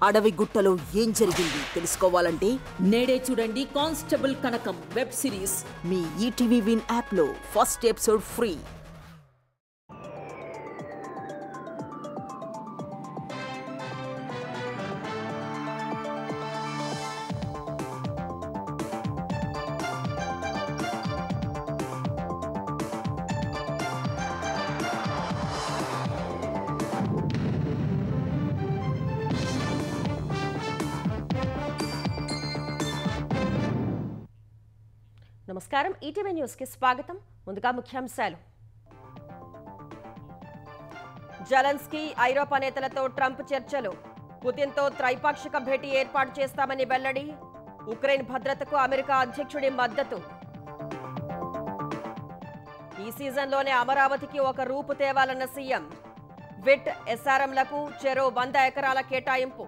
అడవి గుట్టలో ఏం జరిగింది తెలుసుకోవాలంటే నేడే చూడండి కానిస్టేబుల్ కనకం వెబ్ సిరీస్ మీ ఈటీవీ విన్ యాప్లో ఫస్ట్ ఎపిసోడ్ ఫ్రీ. నమస్కారం, ఈటీవీ న్యూస్ కి స్వాగతం. ముందుగా ముఖ్యాంశాలు. జెలెన్స్కీ ఐరోపా నేతలతో ట్రంప్ చర్చలు. పుతిన్తో త్రైపాక్షిక భేటీ ఏర్పాటు చేస్తామని వెల్లడి. ఉక్రెయిన్ భద్రతకు అమెరికా అధ్యక్షుడి మద్దతు. ఈ సీజన్లోనే అమరావతికి ఒక రూపు తేవాలన్న సీఎం. విట్ ఎస్ఆర్ఎంలకు చెరో 100 ఎకరాల కేటాయింపు.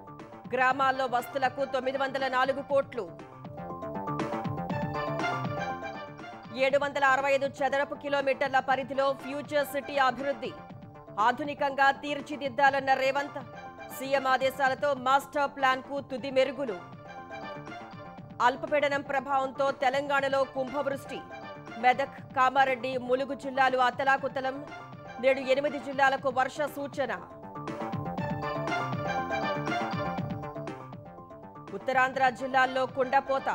గ్రామాల్లో వస్తులకు 904 కోట్లు. 765 చదరపు కిలోమీటర్ల పరిధిలో ఫ్యూచర్ సిటీ అభివృద్ధి. ఆధునికంగా తీర్చిదిద్దాలన్న రేవంత్. సీఎం ఆదేశాలతో మాస్టర్ ప్లాన్ కు తుది మెరుగులు. అల్పపీడనం ప్రభావంతో తెలంగాణలో కుంభవృష్టి. మెదక్, కామారెడ్డి, ములుగు జిల్లాలు అతలాకుతలం. నేడు 8 జిల్లాలకు వర్ష సూచన. ఉత్తరాంధ్ర జిల్లాల్లో కుండపోత.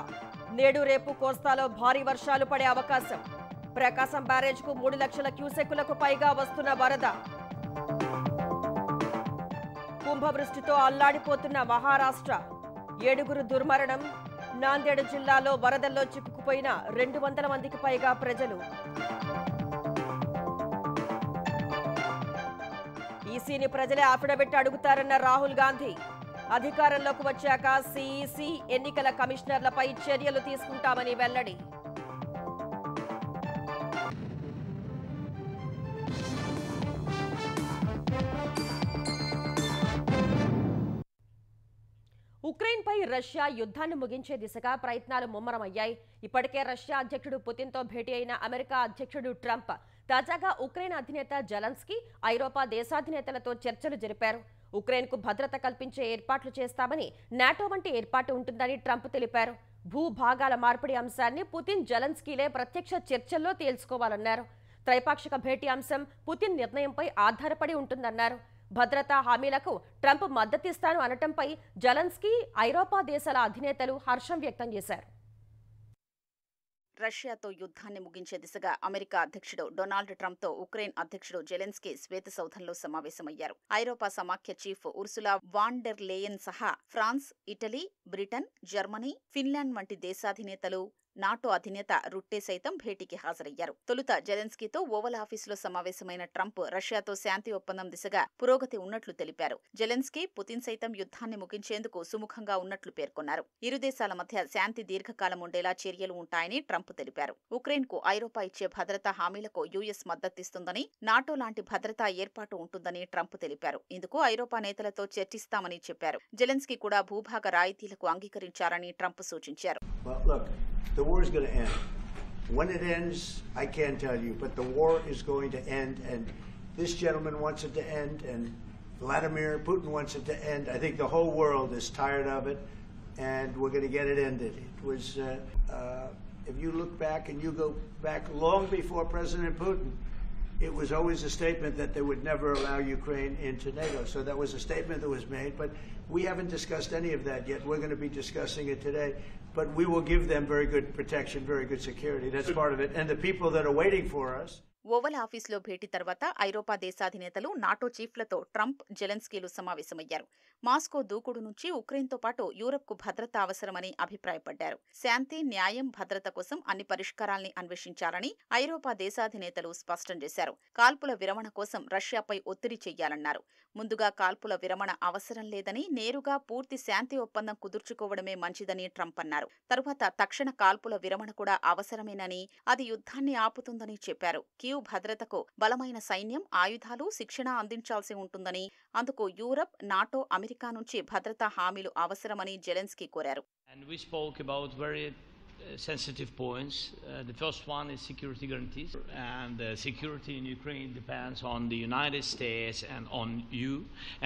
నేడు రేపు కోస్తాలో భారీ వర్షాలు పడే అవకాశం. ప్రకాశం బ్యారేజ్కు 3 లక్షల క్యూసెక్కులకు పైగా వస్తున్న వరద. కుంభవృష్టితో అల్లాడిపోతున్న మహారాష్ట్ర. 7 దుర్మరణం. నాందేడ్ జిల్లాలో వరదల్లో చిక్కుకుపోయిన 200 మందికి పైగా ప్రజలు. ఈసీని ప్రజలే అఫిడవిట్ అడుగుతారన్న రాహుల్ గాంధీ. అధికారంలోకి వచ్చాక సిఈసి ఎన్నికల కమిషనర్లపై చర్యలు తీసుకుంటామని వెల్లడి. ఉక్రెయిన్పై రష్యా యుద్ధాన్ని ముగించే దిశగా ప్రయత్నాలు ముమ్మరమయ్యాయి. ఇప్పటికే రష్యా అధ్యక్షుడు పుతిన్తో భేటీ అయిన అమెరికా అధ్యక్షుడు ట్రంప్ తాజాగా ఉక్రెయిన్ అధినేత జెలెన్స్కీ ఐరోపా దేశాధినేతలతో చర్చలు జరిపారు. ఉక్రెయిన్కు భద్రత కల్పించే ఏర్పాట్లు చేస్తామని, నాటో వంటి ఏర్పాటు ఉంటుందని ట్రంప్ తెలిపారు. భూభాగాల మార్పిడి అంశాన్ని పుతిన్, జెలెన్స్కీలే ప్రత్యక్ష చర్చల్లో తేల్చుకోవాలన్నారు. త్రైపాక్షిక భేటీ అంశం పుతిన్ నిర్ణయంపై ఆధారపడి ఉంటుందన్నారు. భద్రతా హామీలకు ట్రంప్ మద్దతిస్తాను అనటంపై జెలెన్స్కీ, ఐరోపా దేశాల అధినేతలు హర్షం వ్యక్తం చేశారు. రష్యాతో యుద్ధాన్ని ముగించే దిశగా అమెరికా అధ్యక్షుడు డొనాల్డ్ ట్రంప్తో ఉక్రెయిన్ అధ్యక్షుడు జెలెన్స్కీ శ్వేతసౌధంలో సమావేశమయ్యారు. ఐరోపా సమాఖ్య chief Ursula von der Leyen సహా France, Italy, Britain, Germany, Finland వంటి దేశాధినేతలు, నాటో అధినేత రుట్టే సైతం భేటీకి హాజరయ్యారు. తొలుత జెలెన్స్కీతో ఓవల్ ఆఫీసులో సమావేశమైన ట్రంప్ రష్యాతో శాంతి ఒప్పందం దిశగా పురోగతి ఉన్నట్లు తెలిపారు. జెలెన్స్కీ, పుతిన్ సైతం యుద్ధాన్ని ముగించేందుకు సుముఖంగా ఉన్నట్లు పేర్కొన్నారు. ఇరు దేశాల మధ్య శాంతి దీర్ఘకాలం ఉండేలా చర్యలు ఉంటాయని ట్రంప్ తెలిపారు. ఉక్రెయిన్కు ఐరోపా ఇచ్చే భద్రతా హామీలకు యుఎస్ మద్దతిస్తుందని, నాటో లాంటి భద్రతా ఏర్పాటు ఉంటుందని ట్రంప్ తెలిపారు. ఇందుకు ఐరోపా నేతలతో చర్చిస్తామని చెప్పారు. జెలెన్స్కీ కూడా భూభాగ రాయితీలకు అంగీకరించారని ట్రంప్ సూచించారు. The war is going to end. When it ends, I can't tell you, but the war is going to end, and this gentleman wants it to end, and Vladimir Putin wants it to end. I think the whole world is tired of it, and we're going to get it ended. It was, if you look back and you go back long before President Putin, it was always a statement that they would never allow Ukraine into NATO. So that was a statement that was made, but we haven't discussed any of that yet. We're going to be discussing it today, but we will give them very good protection, very good security. That's part of it. And the people that are waiting for us. Oval ఆఫీసులో భేటీ తర్వాత ఐరోపా దేశాధినేతలు, NATO చీఫ్లతో Trump, జెలెన్స్కీలు సమావేశమయ్యారు. Moscow దూకుడు నుంచి ఉక్రెయిన్తో పాటు యూరప్కు భద్రత అవసరమని అభిప్రాయపడ్డారు. శాంతి, న్యాయం, భద్రత కోసం అన్ని పరిష్కారాల్ని అన్వేషించాలని ఐరోపా దేశాధినేతలు స్పష్టం చేశారు. కాల్పుల విరమణ కోసం రష్యాపై ఒత్తిడి చెయ్యాలన్నారు. ముందుగా కాల్పుల విరమణ అవసరం లేదని, నేరుగా పూర్తి శాంతి ఒప్పందం కుదుర్చుకోవడమే మంచిదని ట్రంప్ అన్నారు. తరువాత తక్షణ కాల్పుల విరమణ కూడా అవసరమేనని, అది యుద్ధాన్ని ఆపుతుందని చెప్పారు. భద్రతకు బలమైన సైన్యం, ఆయుధాలు, శిక్షణ అందించాల్సి ఉంటుందని, అందుకు యూరప్, నాటో, అమెరికా నుంచి భద్రతా హామీలు అవసరమని జెలెన్స్కీ కోరారు. And we spoke about very sensitive points. The first one is security guarantees, and security in Ukraine depends on the United States and on you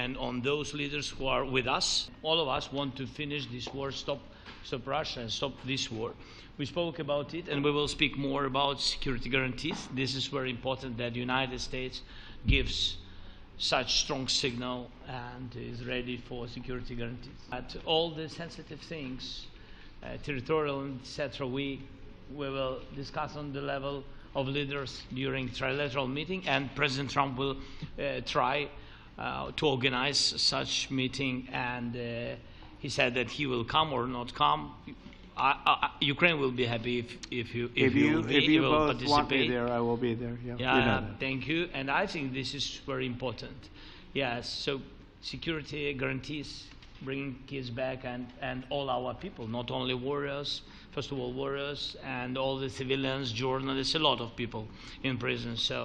and on those leaders who are with us. All of us want to finish this war, stop Russia and stop this war. We spoke about it, and we will speak more about security guarantees. This is very important that the United States gives such strong signal and is ready for security guarantees. At all the sensitive things, territorial, etc., we will discuss on the level of leaders during trilateral meeting, and President Trump will try to organize such meeting, and he said that he will come or not come. Ukraine will be happy if you will both want me there, I will be there. Yeah, you know thank you. And I think this is very important. Yes, so security guarantees, bringing kids back, and all our people, not only warriors, first of all warriors, and all the civilians, journalists, a lot of people in prison. So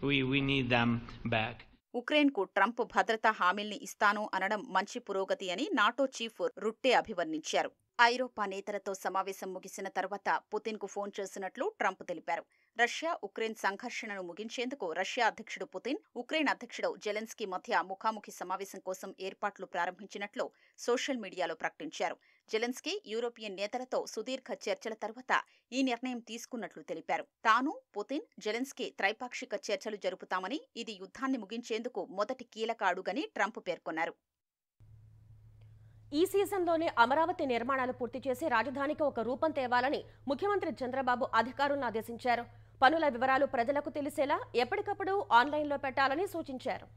we need them back. ఉక్రెయిన్కు Trump భద్రతా హామీల్ని ఇస్తాను అనడం మంచి పురోగతి అని NATO chief రుట్టే అభివర్ణించారు. ఐరోపా నేతలతో సమావేశం ముగిసిన తర్వాత పుతిన్కు ఫోన్ చేసినట్లు ట్రంప్ తెలిపారు. రష్యా ఉక్రెయిన్ సంఘర్షణను ముగించేందుకు రష్యా అధ్యక్షుడు పుతిన్, ఉక్రెయిన్ అధ్యక్షుడు జెలెన్స్కీ మధ్య ముఖాముఖి సమావేశం కోసం ఏర్పాట్లు ప్రారంభించినట్లు సోషల్ మీడియాలో ప్రకటించారు. జెలెన్స్కీ యూరోపియన్ నేతలతో సుదీర్ఘ చర్చల తర్వాత ఈ నిర్ణయం తీసుకున్నట్లు తెలిపారు. తాను, పుతిన్, జెలెన్స్కీ త్రైపాక్షిక చర్చలు జరుపుతామని, ఇది యుద్ధాన్ని ముగించేందుకు మొదటి కీలక అడుగని ట్రంప్ పేర్కొన్నారు. ఈ సీజన్లోనే అమరావతి నిర్మాణాలు పూర్తి చేసి రాజధానికి ఒక రూపం తేవాలని ముఖ్యమంత్రి చంద్రబాబు అధికారులను ఆదేశించారు. పనుల వివరాలు ప్రజలకు తెలిసేలా ఎప్పటికప్పుడు ఆన్లైన్లో పెట్టాలని సూచించారు.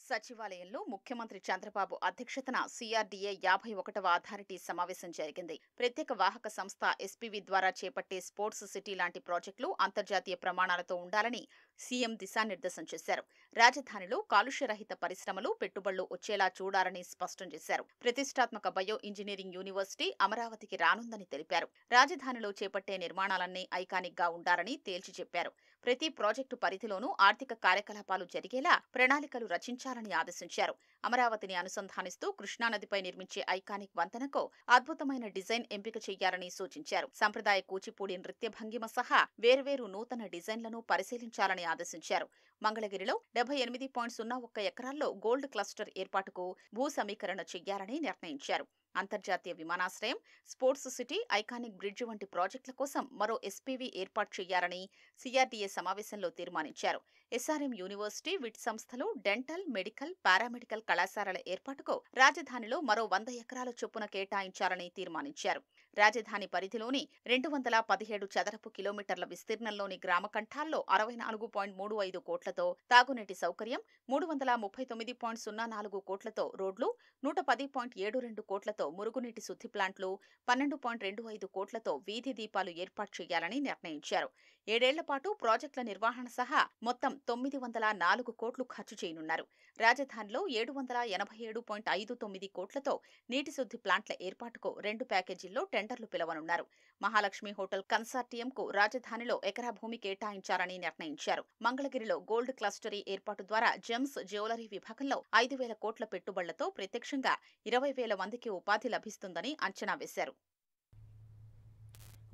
సచివాలయంలో ముఖ్యమంత్రి చంద్రబాబు అధ్యక్షతన సిఆర్డీఏ 51వ అథారిటీ సమావేశం జరిగింది. ప్రత్యేక వాహక సంస్థ ఎస్పీవీ ద్వారా చేపట్టే స్పోర్ట్స్ సిటీ లాంటి ప్రాజెక్టులు అంతర్జాతీయ ప్రమాణాలతో ఉండాలని సీఎం దిశానిర్దేశం చేశారు. రాజధానిలో కాలుష్యరహిత పరిశ్రమలు, పెట్టుబడులు వచ్చేలా చూడాలని స్పష్టం చేశారు. ప్రతిష్టాత్మక బయో ఇంజనీరింగ్ యూనివర్సిటీ అమరావతికి రానుందని తెలిపారు. రాజధానిలో చేపట్టే నిర్మాణాలన్నీ ఐకానిక్ గా ఉండాలని తేల్చి చెప్పారు. ప్రతి ప్రాజెక్టు పరిధిలోనూ ఆర్థిక కార్యకలాపాలు జరిగేలా ప్రణాళికలు రచించాలని ఆదేశించారు. అమరావతిని అనుసంధానిస్తూ కృష్ణానదిపై నిర్మించే ఐకానిక్ వంతెనకు అద్భుతమైన డిజైన్ ఎంపిక చేయాలని సూచించారు. సంప్రదాయ కూచిపూడి నృత్య భంగిమ సహా వేర్వేరు నూతన డిజైన్లను పరిశీలించాలని ఆదేశించారు. మంగళగిరిలో 78.01 ఎకరాల్లో గోల్డ్ క్లస్టర్ ఏర్పాటుకు భూ సమీకరణ చెయ్యాలని నిర్ణయించారు. అంతర్జాతీయ విమానాశ్రయం, స్పోర్ట్స్ సిటీ, ఐకానిక్ బ్రిడ్జ్ వంటి ప్రాజెక్టుల కోసం మరో ఎస్పీవీ ఏర్పాటు చేయాలని సిఆర్డీఏ సమావేశంలో తీర్మానించారు. ఎస్ఆర్ఎం యూనివర్సిటీ, విట్ సంస్థలు, డెంటల్, మెడికల్, పారామెడికల్ కళాశాలల ఏర్పాటుకు రాజధానిలో మరో 100 ఎకరాల చొప్పున కేటాయించాలని తీర్మానించారు. రాజధాని పరిధిలోని 217 చదరపు కిలోమీటర్ల విస్తీర్ణంలోని గ్రామ కంఠాల్లో 64.35 కోట్లతో తాగునీటి సౌకర్యం, 339.04 కోట్లతో రోడ్లు, 110.72 కోట్లతో మురుగునీటి శుద్ధి ప్లాంట్లు, 12.25 కోట్లతో వీధి దీపాలు ఏర్పాటు చేయాలని నిర్ణయించారు. 7 ఏళ్ల పాటు ప్రాజెక్టుల నిర్వహణ సహా మొత్తం 904 కోట్లు ఖర్చు చేయనున్నారు. రాజధానిలో 787.59 కోట్లతో నీటి శుద్ధి ప్లాంట్ల ఏర్పాటుకు 2 ప్యాకేజీల్లో టెండర్లు పిలవనున్నారు. మహాలక్ష్మి హోటల్ కన్సార్టియంకు రాజధానిలో ఎకరా భూమి కేటాయించాలని నిర్ణయించారు. మంగళగిరిలో గోల్డ్ క్లస్టరీ ఏర్పాటు ద్వారా జెమ్స్ జ్యువెలరీ విభాగంలో 5,000 కోట్ల పెట్టుబడులతో ప్రత్యక్షంగా 20,000 మందికి ఉపాధి లభిస్తుందని అంచనా వేశారు.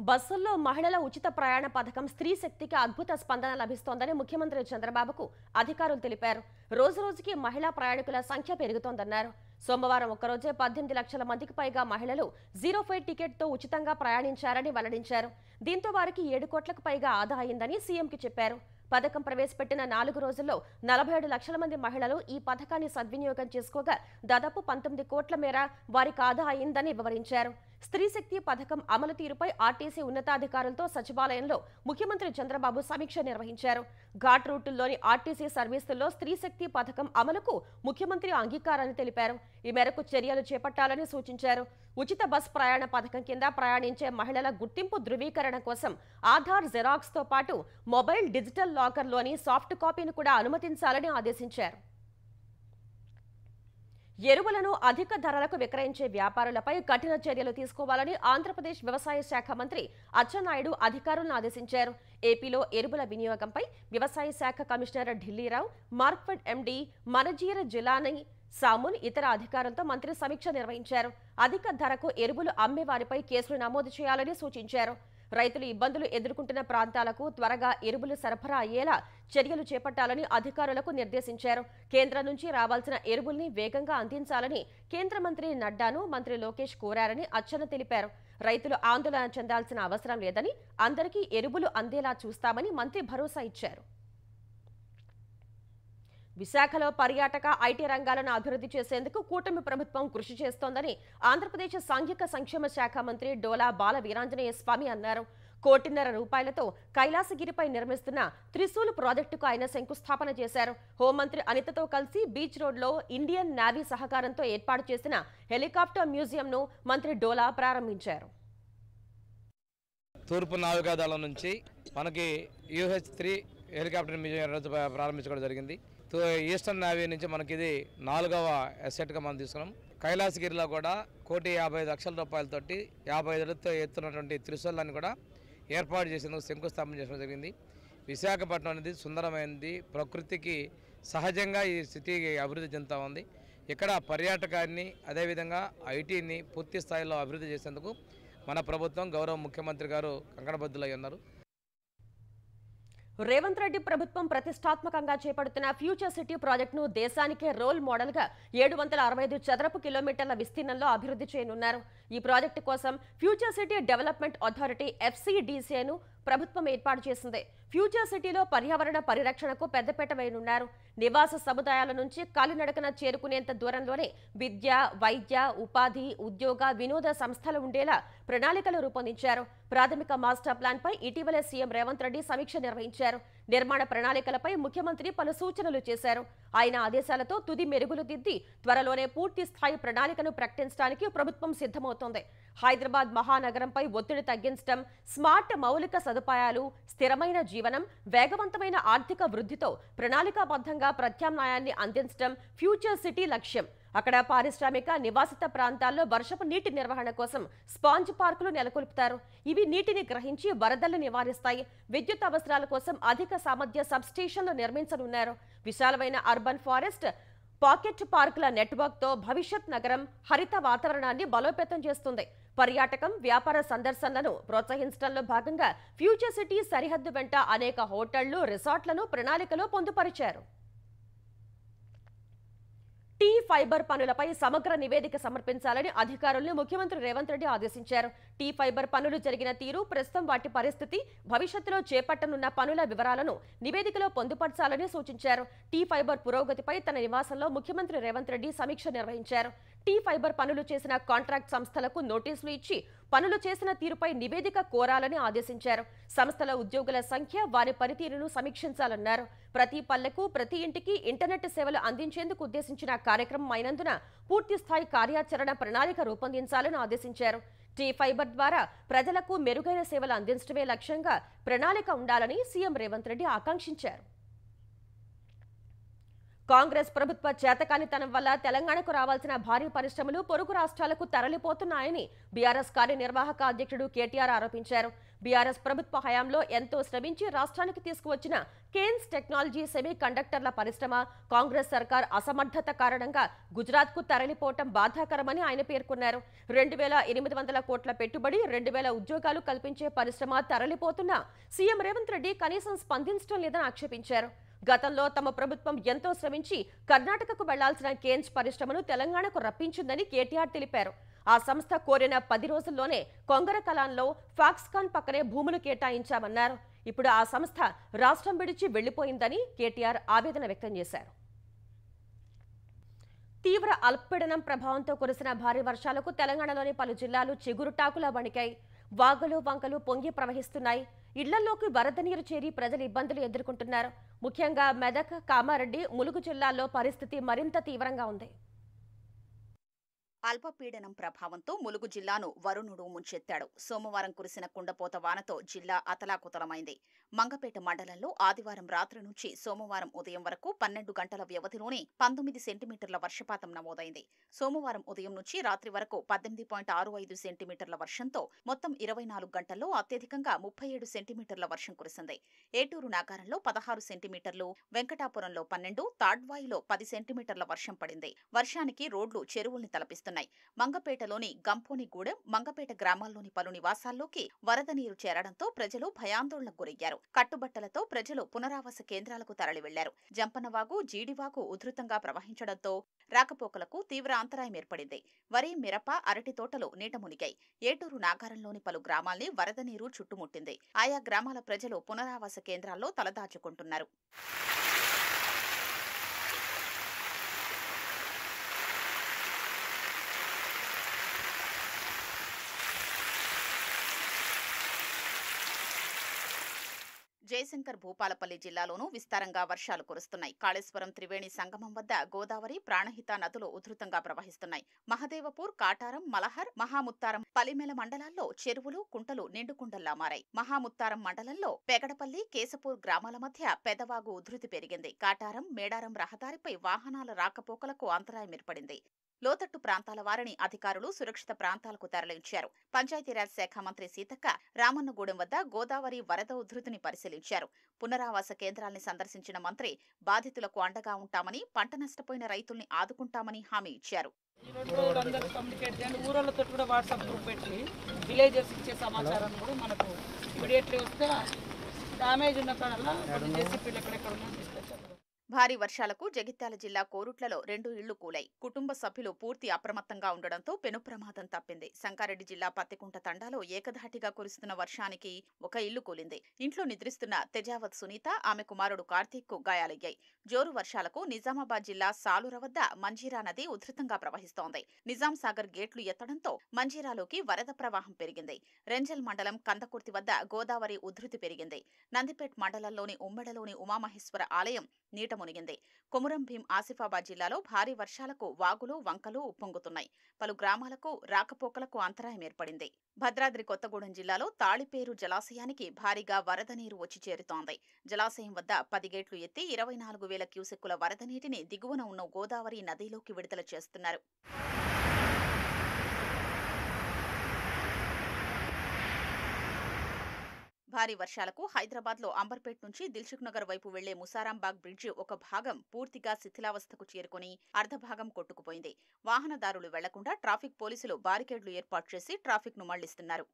బస్సుల్లో మహిళల ఉచిత ప్రయాణ పథకం స్త్రీ శక్తికి అద్భుత స్పందన లభిస్తోందని ముఖ్యమంత్రి చంద్రబాబుకు అధికారులు తెలిపారు. రోజురోజుకి మహిళా ప్రయాణికుల సంఖ్య పెరుగుతోందన్నారు. సోమవారం ఒక్కరోజే 18 లక్షల మందికి పైగా మహిళలు 0 ఫేర్ టికెట్తో ఉచితంగా ప్రయాణించారని వెల్లడించారు. దీంతో వారికి 7 కోట్లకు పైగా ఆదా అయిందని సీఎంకి చెప్పారు. పథకం ప్రవేశపెట్టిన 4 రోజుల్లో 47 లక్షల మంది మహిళలు ఈ పథకాన్ని సద్వినియోగం చేసుకోగా దాదాపు 19 కోట్ల మేర వారికి ఆదా అయిందని వివరించారు. స్త్రీ శక్తి పథకం అమలు తీరుపై ఆర్టీసీ ఉన్నతాధికారులతో సచివాలయంలో ముఖ్యమంత్రి చంద్రబాబు సమీక్ష నిర్వహించారు. ఘాట్ రూటుల్లోని ఆర్టీసీ సర్వీసుల్లో స్త్రీ శక్తి పథకం అమలుకు ముఖ్యమంత్రి అంగీకారాన్ని తెలిపారు. ఈ మేరకు చర్యలు చేపట్టాలని సూచించారు. ఉచిత బస్ ప్రయాణ పథకం కింద ప్రయాణించే మహిళల గుర్తింపు ధృవీకరణ కోసం ఆధార్ జెరాక్స్తో పాటు మొబైల్ డిజిటల్ లాకర్లోని సాఫ్ట్ కాపీని కూడా అనుమతించాలని ఆదేశించారు. ఎరువులను అధిక ధరలకు విక్రయించే వ్యాపారులపై కఠిన చర్యలు తీసుకోవాలని ఆంధ్రప్రదేశ్ వ్యవసాయ శాఖ మంత్రి అచ్చెన్నాయుడు అధికారులను ఆదేశించారు. ఏపీలో ఎరువుల వినియోగంపై వ్యవసాయ శాఖ కమిషనర్ ఢిల్లీరావు, మార్క్ఫెడ్ ఎండీ మనజీర్ జిలానీ సామున్ ఇతర అధికారులతో మంత్రి సమీక్ష నిర్వహించారు. అధిక ధరకు ఎరువులు అమ్మే వారిపై కేసులు నమోదు చేయాలని సూచించారు. రైతులు ఇబ్బందులు ఎదుర్కొంటున్న ప్రాంతాలకు త్వరగా ఎరువులు సరఫరా అయ్యేలా చర్యలు చేపట్టాలని అధికారులకు నిర్దేశించారు. కేంద్రం నుంచి రావాల్సిన ఎరువుల్ని వేగంగా అందించాలని కేంద్ర మంత్రి నడ్డాను మంత్రి లోకేష్ కోరారని అచ్చెన్న తెలిపారు. రైతులు ఆందోళన చెందాల్సిన అవసరం లేదని, అందరికీ ఎరువులు అందేలా చూస్తామని మంత్రి భరోసా ఇచ్చారు. విశాఖలో పర్యాటక ఐటీ రంగాలను అభివృద్ధి చేసేందుకు కూటమి ప్రభుత్వం కృషి చేస్తోందని ఆంధ్రప్రదేశ్ సాంఘిక సంక్షేమ శాఖ మంత్రి డోలా బాల వీరాంజనేయ స్వామి అన్నారు. 1.5 కోటి రూపాయలతో కైలాసగిరిపై నిర్మిస్తున్న త్రిశూల్ ప్రాజెక్టుకు ఆయన శంకుస్థాపన చేశారు. హోంమంత్రి అనితతో కలిసి బీచ్ రోడ్లో ఇండియన్ నేవీ సహకారంతో ఏర్పాటు చేసిన హెలికాప్టర్ మ్యూజియంను మంత్రి డోలా ప్రారంభించారు. తూర్పు నావికాదళం నుంచి మనకి UH-3 హెలికాప్టర్ మ్యూజియం రోజు ప్రారంభించడం జరిగింది. ఈస్టర్న్ నేవీ నుంచి మనకి ఇది 4వ అసెట్గా మనం తీసుకున్నాం. కైలాసగిరిలో కూడా 1,55,00,000 రూపాయలతోటి 55 అడుగులతో ఎత్తున్నటువంటి త్రిశూలాన్ని కూడా ఏర్పాటు చేసేందుకు శంకుస్థాపన చేయడం జరిగింది. విశాఖపట్నం అనేది సుందరమైనది, ప్రకృతికి సహజంగా ఈ సిటీ అభివృద్ధి చెందుతూ ఉంది. ఇక్కడ పర్యాటకాన్ని అదేవిధంగా ఐటీని పూర్తి స్థాయిలో అభివృద్ధి చేసేందుకు మన ప్రభుత్వం గౌరవ ముఖ్యమంత్రి గారు కంకణబద్దులై ఉన్నారు. రేవంత్ రెడ్డి ప్రభుత్వం ప్రతిష్టాత్మకంగా చేపడుతున్న ఫ్యూచర్ సిటీ ప్రాజెక్టును దేశానికే రోల్ మోడల్ గా 765 చదరపు కిలోమీటర్ల విస్తీర్ణంలో అభివృద్ధి చేయనున్నారు. ఈ ప్రాజెక్టు కోసం ఫ్యూచర్ సిటీ డెవలప్మెంట్ అథారిటీ FCDCను ప్రభుత్వం ఏర్పాటు చేసింది. ఫ్యూచర్ సిటీలో పర్యావరణ పరిరక్షణకు పెద్దపీట వేయనున్నారు. నివాస సముదాయాల నుంచి కాలినడకన చేరుకునేంత దూరంలోనే విద్య, వైద్య, ఉపాధి, ఉద్యోగ, వినోద సంస్థలు ఉండేలా ప్రణాళికలు రూపొందించారు. ప్రాథమిక మాస్టర్ ప్లాన్ పై ఇటీవలే సీఎం రేవంత్ రెడ్డి సమీక్ష నిర్వహించారు. నిర్మాణ ప్రణాళికలపై ముఖ్యమంత్రి పలు సూచనలు చేశారు. ఆయన ఆదేశాలతో తుది మెరుగులు దిద్ది త్వరలోనే పూర్తి స్థాయి ప్రణాళికను ప్రకటించడానికి ప్రభుత్వం సిద్ధమవుతోంది. హైదరాబాద్ మహానగరంపై ఒత్తిడి తగ్గించడం, స్మార్ట్ మౌలిక సదుపాయాలు, స్థిరమైన జీవనం, వేగవంతమైన ఆర్థిక వృద్ధితో ప్రణాళికాబద్ధంగా ప్రత్యామ్నాయాన్ని అందించడం ఫ్యూచర్ సిటీ లక్ష్యం. అక్కడ పారిశ్రామిక, నివాసిత ప్రాంతాల్లో వర్షపు నీటి నిర్వహణ కోసం స్పాంజ్ పార్కులు నెలకొల్పుతారు. ఇవి నీటిని గ్రహించి వరదలు నివారిస్తాయి. విద్యుత్ అవసరాల కోసం అధిక సామర్థ్య సబ్స్టేషన్లు నిర్మించనున్నారు. విశాలమైన అర్బన్ ఫారెస్ట్, పాకెట్ పార్కుల నెట్వర్క్తో భవిష్యత్ నగరం హరిత వాతావరణాన్ని బలోపేతం చేస్తుంది. పర్యాటకం, వ్యాపార సందర్శనలను ప్రోత్సహించడంలో భాగంగా ఫ్యూచర్ సిటీ సరిహద్దు వెంట అనేక హోటళ్లు, రిసార్ట్లను ప్రణాళికలో పొందుపరిచారు. టీ ఫైబర్ పనులపై సమగ్ర నివేదిక సమర్పించాలని అధికారులను ముఖ్యమంత్రి రేవంత్ రెడ్డి ఆదేశించారు. టీ ఫైబర్ పనులు జరిగిన తీరు, ప్రస్తుతం వాటి పరిస్థితి, భవిష్యత్తులో చేపట్టనున్న పనుల వివరాలను నివేదికలో పొందుపరచాలని సూచించారు. టీ ఫైబర్ పురోగతిపై తన నివాసంలో ముఖ్యమంత్రి రేవంత్ రెడ్డి సమీక్ష నిర్వహించారు. టీ ఫైబర్ పనులు చేసిన కాంట్రాక్ట్ సంస్థలకు నోటీసులు ఇచ్చి పనులు చేసిన తీరుపై నివేదిక కోరాలని ఆదేశించారు. సంస్థల ఉద్యోగుల సంఖ్య, వారి పనితీరును సమీక్షించాలన్నారు. ప్రతి పల్లెకు, ప్రతి ఇంటికి ఇంటర్నెట్ సేవలు అందించేందుకు ఉద్దేశించిన కార్యక్రమం అయినందున పూర్తి స్థాయి కార్యాచరణ ప్రణాళిక రూపొందించాలని ఆదేశించారు. టీ ఫైబర్ ద్వారా ప్రజలకు మెరుగైన సేవలు అందించడమే లక్ష్యంగా ప్రణాళిక ఉండాలని సీఎం రేవంత్ రెడ్డి ఆకాంక్షించారు. కాంగ్రెస్ ప్రభుత్వ చేతకానితనం వల్ల తెలంగాణకు రావాల్సిన భారీ పరిశ్రమలు పొరుగు రాష్ట్రాలకు తరలిపోతున్నాయని బీఆర్ఎస్ కార్యనిర్వాహక అధ్యక్షుడు కేటీఆర్ ఆరోపించారు. బీఆర్ఎస్ ప్రభుత్వ హయాంలో ఎంతో శ్రమించి రాష్ట్రానికి తీసుకువచ్చిన కేన్స్ టెక్నాలజీ సెమీ కండక్టర్ల పరిశ్రమ కాంగ్రెస్ సర్కార్ అసమర్థత కారణంగా గుజరాత్కు తరలిపోవటం బాధాకరమని ఆయన పేర్కొన్నారు. 2,800 కోట్ల పెట్టుబడి, 2,000 ఉద్యోగాలు కల్పించే పరిశ్రమ తరలిపోతున్నా సీఎం రేవంత్ రెడ్డి కనీసం స్పందించడం లేదని ఆక్షేపించారు. గతంలో తమ ప్రభుత్వం ఎంతో శ్రమించి కర్ణాటకకు వెళ్లాల్సిన కేన్స్ పరిశ్రమను తెలంగాణకు రప్పించిందని కేటీఆర్ తెలిపారు. ఆ సంస్థ కోరిన 10 రోజుల్లోనే కొంగరకలాన్లో ఫాక్స్కాన్ పక్కనే భూములు కేటాయించామన్నారు. ఇప్పుడు ఆ సంస్థ రాష్ట్రం విడిచి వెళ్లిపోయిందని కేటీఆర్ ఆవేదన వ్యక్తం చేశారు. తీవ్ర అల్పపీడనం ప్రభావంతో కురిసిన భారీ వర్షాలకు తెలంగాణలోని పలు జిల్లాలు చిగురుటాకులా వణికాయి. వాగులు, వంకలు పొంగి ప్రవహిస్తున్నాయి. ఇళ్లలోకి వరద నీరు చేరి ప్రజలు ఇబ్బందులు ఎదుర్కొంటున్నారు. ముఖ్యంగా మెదక్, కామారెడ్డి, ములుగు జిల్లాల్లో పరిస్థితి మరింత తీవ్రంగా ఉంది. అల్పపీడనం ప్రభావంతో ములుగు జిల్లాను వరుణుడు ముంచెత్తాడు. సోమవారం కురిసిన కుండపోత వానతో జిల్లా అతలాకుతలమైంది. మంగపేట మండలంలో ఆదివారం రాత్రి నుంచి సోమవారం ఉదయం వరకు 12 గంటల వ్యవధిలోనే 19 సెంటీమీటర్ల వర్షపాతం నమోదైంది. సోమవారం ఉదయం నుంచి రాత్రి వరకు 18.65 సెంటీమీటర్ల వర్షంతో మొత్తం 24 గంటల్లో అత్యధికంగా 37 సెంటీమీటర్ల వర్షం కురిసింది. ఏటూరు నాగారంలో 16 సెంటీమీటర్లు, వెంకటాపురంలో 12, తాడ్వాయిలో 10 సెంటీమీటర్ల వర్షం పడింది. వర్షానికి రోడ్లు, చెరువుల్ని తలపిస్తున్నాయి. మంగపేటలోని గంపోనిగూడెం, మంగపేట గ్రామాల్లోని పలు నివాసాల్లోకి వరద నీరు చేరడంతో ప్రజలు భయాందోళనకు గురయ్యారు. కట్టుబట్టలతో ప్రజలు పునరావాస కేంద్రాలకు తరలి వెళ్లారు. జంపనవాగు, జీడివాగు ఉధృతంగా ప్రవహించడంతో రాకపోకలకు తీవ్ర అంతరాయం ఏర్పడింది. వరి, మిరప, అరటి తోటలు నీట మునిగాయి. ఏటూరు నాగారంలోని పలు గ్రామాల్ని వరద నీరు చుట్టుముట్టింది. ఆయా గ్రామాల ప్రజలు పునరావాస కేంద్రాల్లో తలదాచుకుంటున్నారు. జయశంకర్ భూపాలపల్లి జిల్లాలోనూ విస్తారంగా వర్షాలు కురుస్తున్నాయి. కాళేశ్వరం త్రివేణి సంగమం వద్ద గోదావరి, ప్రాణహిత నదులు ఉధృతంగా ప్రవహిస్తున్నాయి. మహదేవపూర్, కాటారం, మలహర్, మహాముత్తారం, పలిమెల మండలాల్లో చెరువులు, కుంటలు నిండుకుండల్లా మారాయి. మహాముత్తారం మండలంలో పెగడపల్లి, కేశపూర్ గ్రామాల మధ్య పెదవాగు ఉధృతి పెరిగింది. కాటారం, మేడారం రహదారిపై వాహనాల రాకపోకలకు అంతరాయం ఏర్పడింది. లోతట్టు ప్రాంతాల వారిని అధికారులు సురక్షిత ప్రాంతాలకు తరలించారు. పంచాయతీరాజ్ శాఖ మంత్రి సీతక్క రామన్నగూడెం వద్ద గోదావరి వరద ఉధృతిని పరిశీలించారు. పునరావాస కేంద్రాల్ని సందర్శించిన మంత్రి బాధితులకు అండగా ఉంటామని, పంట నష్టపోయిన రైతుల్ని ఆదుకుంటామని హామీ ఇచ్చారు. ఊరలతో కూడా వాట్సాప్ గ్రూప్ పెట్టి విలేజెస్ ఇచ్చే సమాచారం కూడా మనకు ఇమీడియట్లీ వస్తే డ్యామేజ్ ఉన్న కాడల్లా జేసీపీలు ఎక్కడెక్కడ ఉన్నాయో తీసుకొచ్చారు. భారీ వర్షాలకు జగిత్యాల జిల్లా కోరుట్లలో 2 ఇళ్లు కూలాయి. కుటుంబ సభ్యులు పూర్తి అప్రమత్తంగా ఉండడంతో పెను ప్రమాదం తప్పింది. సంగారెడ్డి జిల్లా పత్తికుంట తండాలో ఏకధాటిగా కురుస్తున్న వర్షానికి ఒక ఇల్లు కూలింది. ఇంట్లో నిద్రిస్తున్న తెజావత్ సునీత, ఆమె కుమారుడు కార్తీక్ కు గాయాలయ్యాయి. జోరు వర్షాలకు నిజామాబాద్ జిల్లా సాలూర వద్ద మంజీరా నది ఉధృతంగా ప్రవహిస్తోంది. నిజాం సాగర్ గేట్లు ఎత్తడంతో మంజీరాలోకి వరద ప్రవాహం పెరిగింది. రెంజల్ మండలం కందకుర్తి వద్ద గోదావరి ఉధృతి పెరిగింది. నందిపేట్ మండలంలోని ఉమ్మెడలోని ఉమామహేశ్వర ఆలయం నీట మునిగింది. కొమురం భీం ఆసిఫాబాద్ జిల్లాలో భారీ వర్షాలకు వాగులు, వంకలు ఉప్పొంగుతున్నాయి. పలు గ్రామాలకు రాకపోకలకు అంతరాయం ఏర్పడింది. భద్రాద్రి కొత్తగూడెం జిల్లాలో తాళిపేరు జలాశయానికి భారీగా వరద నీరు వచ్చి చేరుతోంది. జలాశయం వద్ద 10 గేట్లు ఎత్తి 24,000 క్యూసెక్కుల వరద నీటిని దిగువన ఉన్న గోదావరి నదిలోకి విడుదల చేస్తున్నారు. భారీ వర్షాలకు హైదరాబాద్లో అంబర్పేట్ నుంచి దిల్సుఖ్ నగర్ వైపు వెళ్లే ముసారాంబాగ్ బ్రిడ్జి ఒక భాగం పూర్తిగా శిథిలావస్థకు చేరుకుని అర్ధభాగం కొట్టుకుపోయింది. వాహనదారులు వెళ్లకుండా ట్రాఫిక్ పోలీసులు బారికేడ్లు ఏర్పాటు చేసి ట్రాఫిక్ను మళ్లిస్తున్నారు.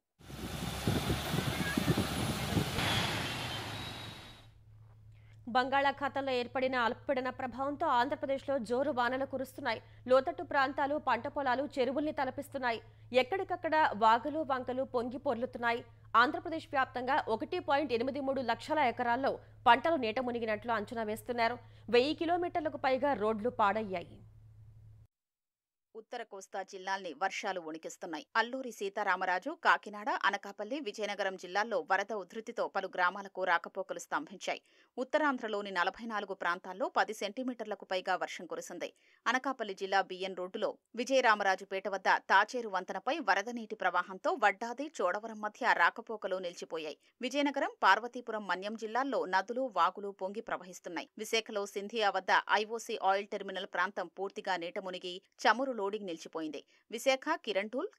బంగాళాఖాతంలో ఏర్పడిన అల్పపీడన ప్రభావంతో ఆంధ్రప్రదేశ్లో జోరు వానలు కురుస్తున్నాయి. లోతట్టు ప్రాంతాలు, పంట పొలాలు, చెరువుల్ని తలపిస్తున్నాయి. ఎక్కడికక్కడ వాగులు, వంకలు పొంగి పొర్లుతున్నాయి. ఆంధ్రప్రదేశ్ వ్యాప్తంగా 1.83 లక్షల ఎకరాల్లో పంటలు నీట మునిగినట్లు అంచనా వేస్తున్నారు. 1000 కిలోమీటర్లకు పైగా రోడ్లు పాడయ్యాయి. ఉత్తర కోస్తా జిల్లాల్ని వర్షాలు వణికిస్తున్నాయి. అల్లూరి సీతారామరాజు, కాకినాడ, అనకాపల్లి, విజయనగరం జిల్లాల్లో వరద ఉధృతితో పలు గ్రామాలకు రాకపోకలు స్తంభించాయి. ఉత్తరాంధ్రలోని 44 ప్రాంతాల్లో 10 సెంటీమీటర్లకు పైగా వర్షం కురిసింది. అనకాపల్లి జిల్లా బిఎన్ రోడ్డులో విజయరామరాజుపేట వద్ద తాచేరు వంతెనపై వరద నీటి ప్రవాహంతో వడ్డాది, చోడవరం మధ్య రాకపోకలు నిలిచిపోయాయి. విజయనగరం, పార్వతీపురం, మన్యం జిల్లాల్లో నదులు, వాగులు పొంగి ప్రవహిస్తున్నాయి. విశాఖలో సింధియా వద్ద ఐఓసీ ఆయిల్ టెర్మినల్ ప్రాంతం పూర్తిగా నీట మునిగి చమురు లోడింగ్ నిలిచిపోయింది. విశాఖ,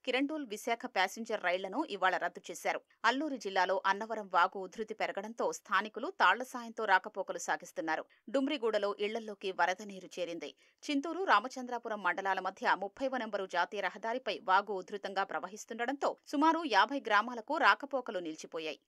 కిరండూల్, విశాఖ ప్యాసింజర్ రైళ్లను ఇవాళ రద్దు చేశారు. అల్లూరు జిల్లాలో అన్నవరం వాగు ఉధృతి పెరగడంతో స్థానికులు తాళ్ల సాయంతో రాకపోకలు సాగిస్తున్నారు. డుమ్రిగూడలో ఇళ్లల్లోకి వరద నీరు చేరింది. చింతూరు, రామచంద్రాపురం మండలాల మధ్య 30వ నెంబరు జాతీయ రహదారిపై వాగు ఉధృతంగా ప్రవహిస్తుండటంతో సుమారు 50 గ్రామాలకు రాకపోకలు నిలిచిపోయాయి.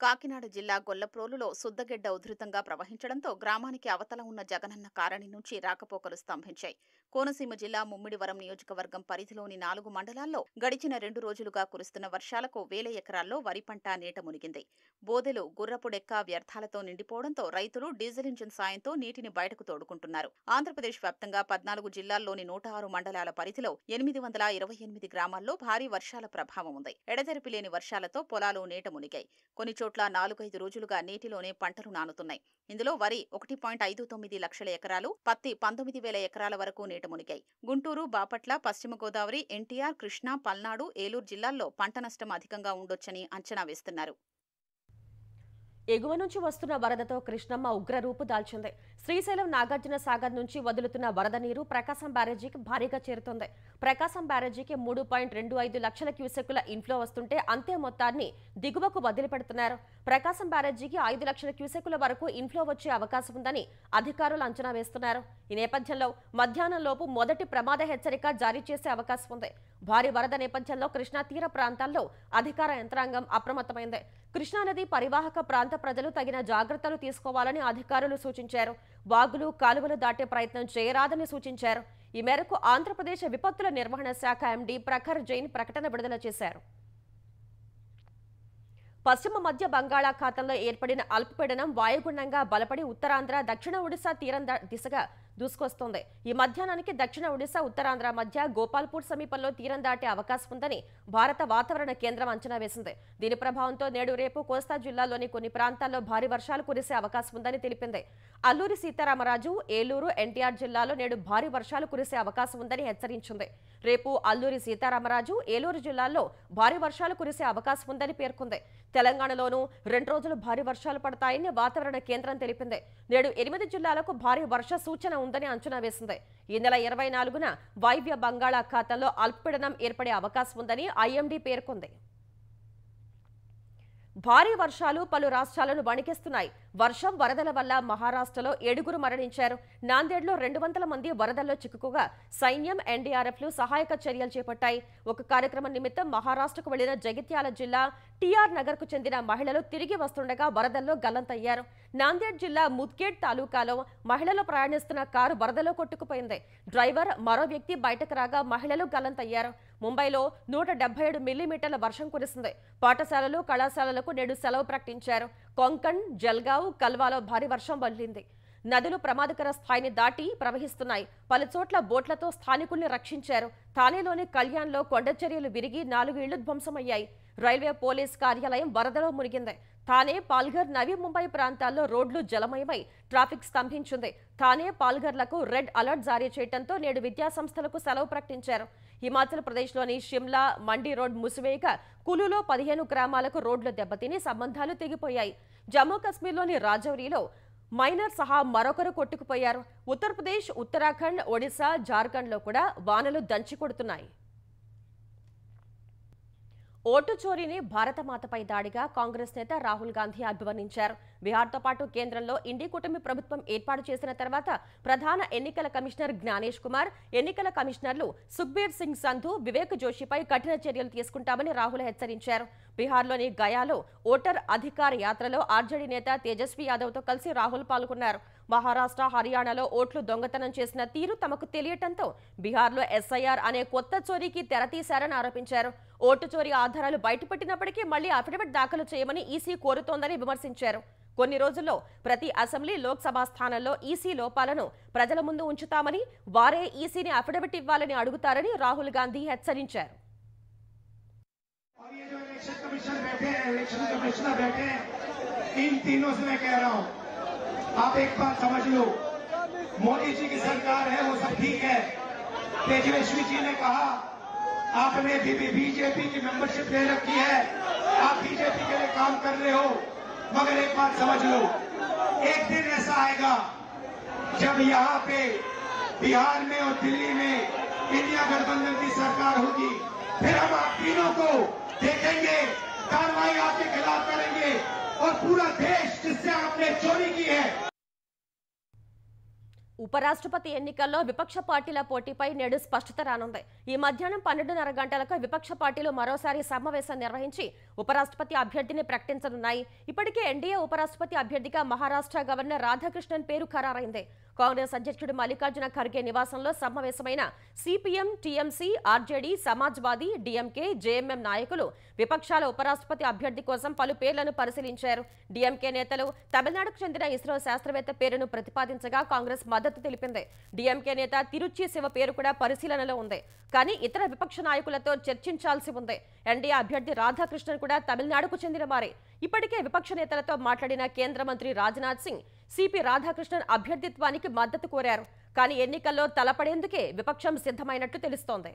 కాకినాడ జిల్లా గొల్లప్రోలులో సుద్దగెడ్డ ఉధృతంగా ప్రవహించడంతో గ్రామానికి అవతల ఉన్న జగనన్న కాలనీ నుంచి రాకపోకలు స్తంభించాయి. కోనసీమ జిల్లా ముమ్మిడివరం నియోజకవర్గం పరిధిలోని 4 మండలాల్లో గడిచిన 2 రోజులుగా కురుస్తున్న వర్షాలకు 1000 ఎకరాల్లో వరి పంట నీట మునిగింది. బోదెలు, గుర్రపుడెక్క వ్యర్థాలతో నిండిపోవడంతో రైతులు డీజిల్ ఇంజిన్ సాయంతో నీటిని బయటకు తోడుకుంటున్నారు. ఆంధ్రప్రదేశ్ వ్యాప్తంగా 14 జిల్లాల్లోని 106 మండలాల పరిధిలో 828 గ్రామాల్లో భారీ వర్షాల ప్రభావం ఉంది. ఎడతెరిపి లేని వర్షాలతో పొలాలు నీట మునిగాయి. కొన్ని చోట్ల చోట్ల 4-5 రోజులుగా నీటిలోనే పంటలు నానుతున్నాయి. ఇందులో వరి 1.59 లక్షల ఎకరాలు, పత్తి 19,000 ఎకరాల వరకు నీట మునిగాయి. గుంటూరు, బాపట్ల, పశ్చిమ గోదావరి, ఎన్టీఆర్, కృష్ణా, పల్నాడు, ఏలూరు జిల్లాల్లో పంట నష్టం అధికంగా ఉండొచ్చని అంచనా వేస్తున్నారు. ఎగువ నుంచి వస్తున్న వరదతో కృష్ణమ్మ ఉగ్రరూపు దాల్చింది. శ్రీశైలం నాగార్జున సాగర్ నుంచి వదులుతున్న వరద నీరు ప్రకాశం బ్యారేజీకి భారీగా చేరుతోంది. ప్రకాశం బ్యారేజీకి 3.25 లక్షల క్యూసెక్కుల ఇన్ఫ్లో వస్తుంటే అంతే మొత్తాన్ని దిగువకు వదిలిపెడుతున్నారు. ప్రకాశం బ్యారేజీకి 5 లక్షల క్యూసెక్కుల వరకు ఇన్ఫ్లో వచ్చే అవకాశం ఉందని అధికారులు అంచనా వేస్తున్నారు. ఈ నేపథ్యంలో మధ్యాహ్నంలోపు మొదటి ప్రమాద హెచ్చరిక జారీ చేసే అవకాశం ఉంది. భారీ వరద నేపథ్యంలో కృష్ణా తీర ప్రాంతాల్లో అధికార యంత్రాంగం అప్రమత్తమైంది. కృష్ణానది పరివాహక ప్రాంత ప్రజలు తగిన జాగ్రత్తలు తీసుకోవాలని అధికారులు సూచించారు. వాగులు, కాలువలు దాటే ప్రయత్నం చేయరాదని సూచించారు. ఈ మేరకు ఆంధ్రప్రదేశ్ విపత్తుల నిర్వహణ శాఖ ఎండీ ప్రఖర్ జైన్ ప్రకటన విడుదల చేశారు. పశ్చిమ మధ్య బంగాళాఖాతంలో ఏర్పడిన అల్పపీడనం వాయుగుండంగా బలపడి ఉత్తరాంధ్ర, దక్షిణ ఒడిశా తీరం దిశగా దూసుకొస్తోంది. ఈ మధ్యాహ్నానికి దక్షిణ ఒడిశా, ఉత్తరాంధ్ర మధ్య గోపాల్పూర్ సమీపంలో తీరం దాటే అవకాశం ఉందని భారత వాతావరణ కేంద్రం అంచనా వేసింది. దీని ప్రభావంతో నేడు రేపు కోస్తా జిల్లాలోని కొన్ని ప్రాంతాల్లో భారీ వర్షాలు కురిసే అవకాశం ఉందని తెలిపింది. అల్లూరి సీతారామరాజు, ఏలూరు, ఎన్టీఆర్ జిల్లాలో నేడు భారీ వర్షాలు కురిసే అవకాశం ఉందని హెచ్చరించింది. రేపు అల్లూరి సీతారామరాజు, ఏలూరు జిల్లాల్లో భారీ వర్షాలు కురిసే అవకాశం ఉందని పేర్కొంది. తెలంగాణలోనూ 2 రోజులు భారీ వర్షాలు పడతాయని వాతావరణ కేంద్రం తెలిపింది. నేడు 8 జిల్లాలకు భారీ వర్ష సూచన ఉందని అంచనా వేసింది. ఈ నెల 24న వాయువ్య బంగాళాఖాతంలో అల్పపీడనం ఏర్పడే అవకాశం ఉందని ఐఎండీ పేర్కొంది. భారీ వర్షాలు పలు రాష్ట్రాలను వణికిస్తున్నాయి. వర్షం, వరదల వల్ల మహారాష్ట్రలో 7 మరణించారు. నాందేడ్లో 200 మంది వరదల్లో చిక్కుకోగా సైన్యం, ఎన్డీఆర్ఎఫ్లు సహాయక చర్యలు చేపట్టాయి. ఒక కార్యక్రమం నిమిత్తం మహారాష్ట్రకు వెళ్లిన జగిత్యాల జిల్లా టీఆర్ నగర్కు చెందిన మహిళలు తిరిగి వస్తుండగా వరదల్లో గల్లంతయ్యారు. నాందేడ్ జిల్లా ముద్గేడ్ తాలూకాలో మహిళలు ప్రయాణిస్తున్న కారు వరదలో కొట్టుకుపోయింది. డ్రైవర్, మరో వ్యక్తి బయటకు రాగా మహిళలు గల్లంతయ్యారు. ముంబైలో 177 మిల్లీమీటర్ల వర్షం కురిసింది. పాఠశాలలు, కళాశాలలకు నేడు సెలవు ప్రకటించారు. కొంకణ్, జల్గావ్, కల్వాలో భారీ వర్షం వదిలింది. నదులు ప్రమాదకర స్థాయిని దాటి ప్రవహిస్తున్నాయి. పలుచోట్ల బోట్లతో స్థానికుల్ని రక్షించారు. థానేలోని కళ్యాణ్లో కొండచర్యలు విరిగి 4 ఇళ్లు ధ్వంసమయ్యాయి. రైల్వే పోలీస్ కార్యాలయం వరదలో మునిగింది. థానే, పాల్ఘర్, నవీ ముంబై ప్రాంతాల్లో రోడ్లు జలమయమై ట్రాఫిక్ స్తంభించింది. థానే, పాల్ఘర్లకు రెడ్ అలర్ట్ జారీ చేయడంతో నేడు విద్యాసంస్థలకు సెలవు ప్రకటించారు. హిమాచల్ ప్రదేశ్లోని షిమ్లా, మండి రోడ్ మూసివేయగా కులులో 15 గ్రామాలకు రోడ్లు దెబ్బతిని సంబంధాలు తెగిపోయాయి. జమ్మూ కశ్మీర్లోని రాజౌరీలో మైనర్ సహా మరొకరు కొట్టుకుపోయారు. ఉత్తరప్రదేశ్, ఉత్తరాఖండ్, ఒడిశా, జార్ఖండ్లో కూడా వానలు దంచి కొడుతున్నాయి. ఓటు చోరీని భారతమాతపై దాడిగా కాంగ్రెస్ నేత రాహుల్ గాంధీ అభివర్ణించారు. బీహార్తో పాటు కేంద్రంలో ఇండి కూటమి ప్రభుత్వం ఏర్పాటు చేసిన తర్వాత ప్రధాన ఎన్నికల కమిషనర్ జ్ఞానేష్ కుమార్, ఎన్నికల కమిషనర్లు సుఖ్బీర్ సింగ్ సంధు, వివేక్ జోషిపై కఠిన చర్యలు తీసుకుంటామని రాహుల్ హెచ్చరించారు. బీహార్లోని గయాలో ఓటర్ అధికార యాత్రలో ఆర్జేడీ నేత తేజస్వి యాదవ్తో కలిసి రాహుల్ పాల్గొన్నారు. మహారాష్ట్ర, హర్యానాలో ఓట్లు దొంగతనం చేసిన తీరు తమకు తెలియటంతో బీహార్లో ఎస్ఐఆర్ అనే కొత్త చోరీకి తెరతీశారని ఆరోపించారు. ఓటు చోరీ ఆధారాలు బయటపెట్టినప్పటికీ మళ్లీ అఫిడవిట్ దాఖలు చేయమని ఈసీ కోరుతోందని విమర్శించారు. కొన్ని రోజుల్లో ప్రతి అసెంబ్లీ, లోక్సభ స్థానాల్లో ఈసీ లోపాలను ప్రజల ముందు ఉంచుతామని, వారే ఈసీని అఫిడవిట్ ఇవ్వాలని అడుగుతారని రాహుల్ గాంధీ హెచ్చరించారు. आप एक बात समझ लो, मोदी जी की सरकार है, वो सब ठीक है। तेजस्वी जी ने कहा आपने बीजेपी की मेंबरशिप ले रखी है, आप बीजेपी के लिए काम कर रहे हो, मगर एक बात समझ लो, एक दिन ऐसा आएगा जब यहाँ पे बिहार में और दिल्ली में इंडिया गठबंधन की सरकार होगी, फिर हम आप तीनों को देखेंगे, कार्रवाई आपके खिलाफ करेंगे और पूरा देश जिससे आपने चोरी की है। ఉపరాష్ట్రపతి ఎన్నికల్లో విపక్ష పార్టీల పోటీపై నేడు స్పష్టత రానుంది. ఈ మధ్యాహ్నం 12:30 గంటలకు విపక్ష పార్టీలు మరోసారి సమావేశం నిర్వహించి ఉపరాష్ట్రపతి అభ్యర్థిని ప్రకటించనున్నాయి. ఇప్పటికే ఎన్డీఏ ఉపరాష్ట్రపతి అభ్యర్థిగా మహారాష్ట్ర గవర్నర్ రాధాకృష్ణన్ పేరు ఖరారైంది. కాంగ్రెస్ అధ్యక్షుడు మల్లికార్జున ఖర్గే నివాసంలో సమావేశమైన CPM, TMC, RJD, Samajwadi, DMK, JMM నాయకులు విపక్షాల ఉపరాష్ట్రపతి అభ్యర్థి కోసం పలు పేర్లను పరిశీలించారు. డీఎంకే నేతలు తమిళనాడుకు చెందిన ఇస్రో శాస్త్రవేత్త పేరును ప్రతిపాదించగా కాంగ్రెస్ మద్దతు తెలిపింది. డీఎంకే నేత తిరుచి శివ పేరు కూడా పరిశీలనలో ఉంది. కానీ ఇతర విపక్ష నాయకులతో చర్చించాల్సి ఉంది. ఎన్డీఏ అభ్యర్థి రాధాకృష్ణన్ కూడా తమిళనాడుకు చెందిన వారే. ఇప్పటికే విపక్ష నేతలతో మాట్లాడిన కేంద్ర మంత్రి రాజ్నాథ్ సింగ్ సిపి రాధాకృష్ణన్ అభ్యర్థిత్వానికి మద్దతు కోరారు. కానీ ఎన్నికల్లో తలపడేందుకే విపక్షం సిద్ధమైనట్టు తెలుస్తోంది.